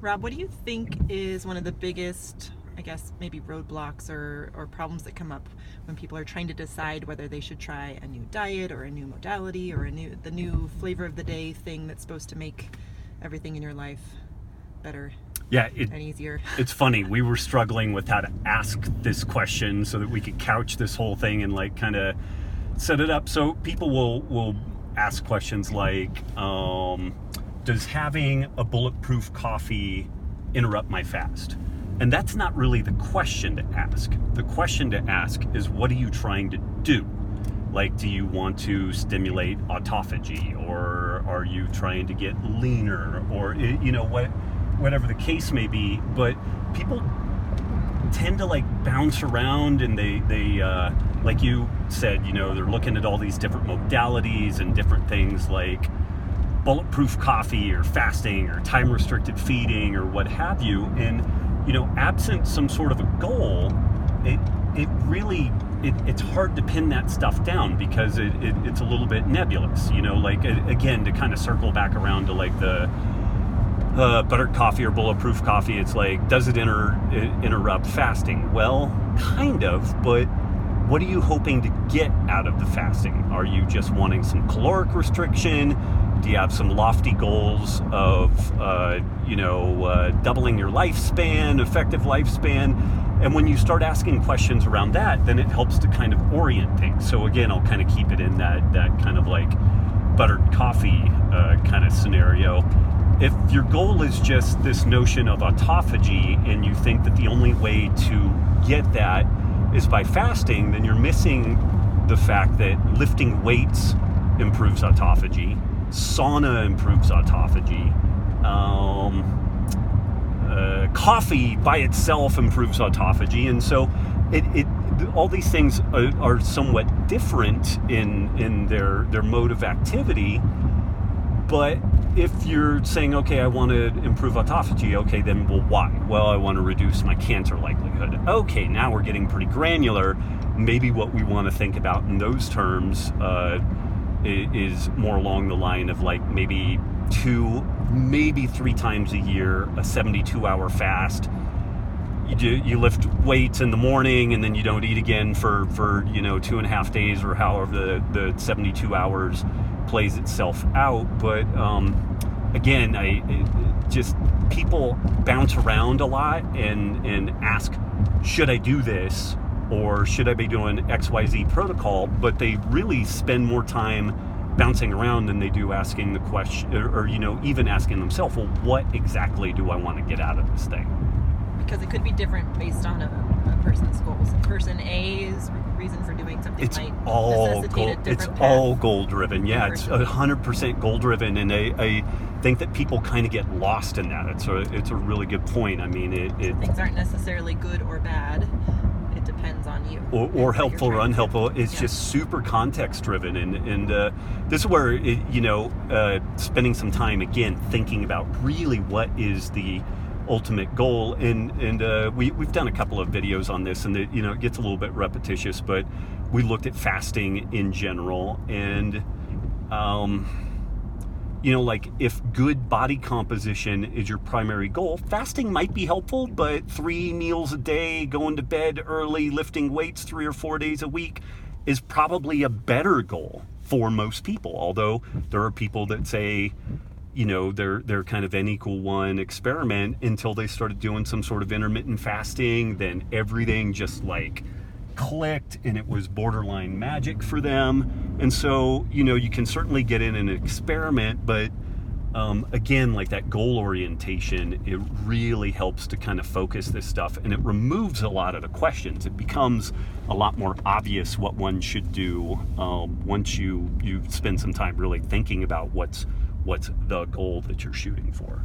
Rob, what do you think is one of the biggest, I guess, maybe roadblocks or problems that come up when people are trying to decide whether they should try a new diet or a new modality or the new flavor of the day thing that's supposed to make everything in your life better and easier? It's funny. We were struggling with how to ask this question so that we could couch this whole thing and like kind of set it up. So people will ask questions like, does having a bulletproof coffee interrupt my fast? And that's not really the question to ask. The question to ask is, what are you trying to do? Like, do you want to stimulate autophagy, or are you trying to get leaner, or, you know, whatever the case may be. But people tend to like bounce around, and they like you said, you know, they're looking at all these different modalities and different things like bulletproof coffee or fasting or time restricted feeding or what have you. And, you know, absent some sort of a goal, it's hard to pin that stuff down because it's a little bit nebulous, you know, like, again, to kind of circle back around to like the buttered coffee or bulletproof coffee. It's like, does it interrupt fasting? Well, kind of, but what are you hoping to get out of the fasting? Are you just wanting some caloric restriction? Do you have some lofty goals of, doubling your lifespan, effective lifespan? And when you start asking questions around that, then it helps to kind of orient things. So again, I'll kind of keep it in that kind of like buttered coffee kind of scenario. If your goal is just this notion of autophagy and you think that the only way to get that is by fasting, then you're missing the fact that lifting weights improves autophagy, sauna improves autophagy, coffee by itself improves autophagy, and so all these things are somewhat different in their mode of activity. But if you're saying, okay, I want to improve autophagy, okay, then, well, why? Well, I want to reduce my cancer likelihood. Okay, now we're getting pretty granular. Maybe what we want to think about in those terms is more along the line of like maybe 2, maybe 3 times a year, a 72-hour fast. You lift weights in the morning and then you don't eat again for 2.5 days or however the 72 hours plays itself out. But again, just people bounce around a lot and ask, should I do this or should I be doing XYZ protocol? But they really spend more time bouncing around than they do asking the question, or even asking themselves, well, what exactly do I want to get out of this thing? Because it could be different based on a person's goals. Person A's reason for doing something might necessitate a different It's path. all goal driven. Yeah, it's 100% goal driven, and I think that people kind of get lost in that. It's a really good point. I mean, things aren't necessarily good or bad. It depends on you. Or helpful or unhelpful. It's just super context driven, and this is where spending some time again thinking about really what is the ultimate goal, and we've done a couple of videos on this, and it gets a little bit repetitious, but we looked at fasting in general, and like if good body composition is your primary goal, fasting might be helpful, but 3 meals a day, going to bed early, lifting weights 3 or 4 days a week is probably a better goal for most people. Although there are people that say, they're kind of N=1 experiment until they started doing some sort of intermittent fasting. Then everything just like clicked and it was borderline magic for them. And so, you can certainly get in an experiment, but again, like that goal orientation, it really helps to kind of focus this stuff, and it removes a lot of the questions. It becomes a lot more obvious what one should do once you spend some time really thinking about what's the goal that you're shooting for.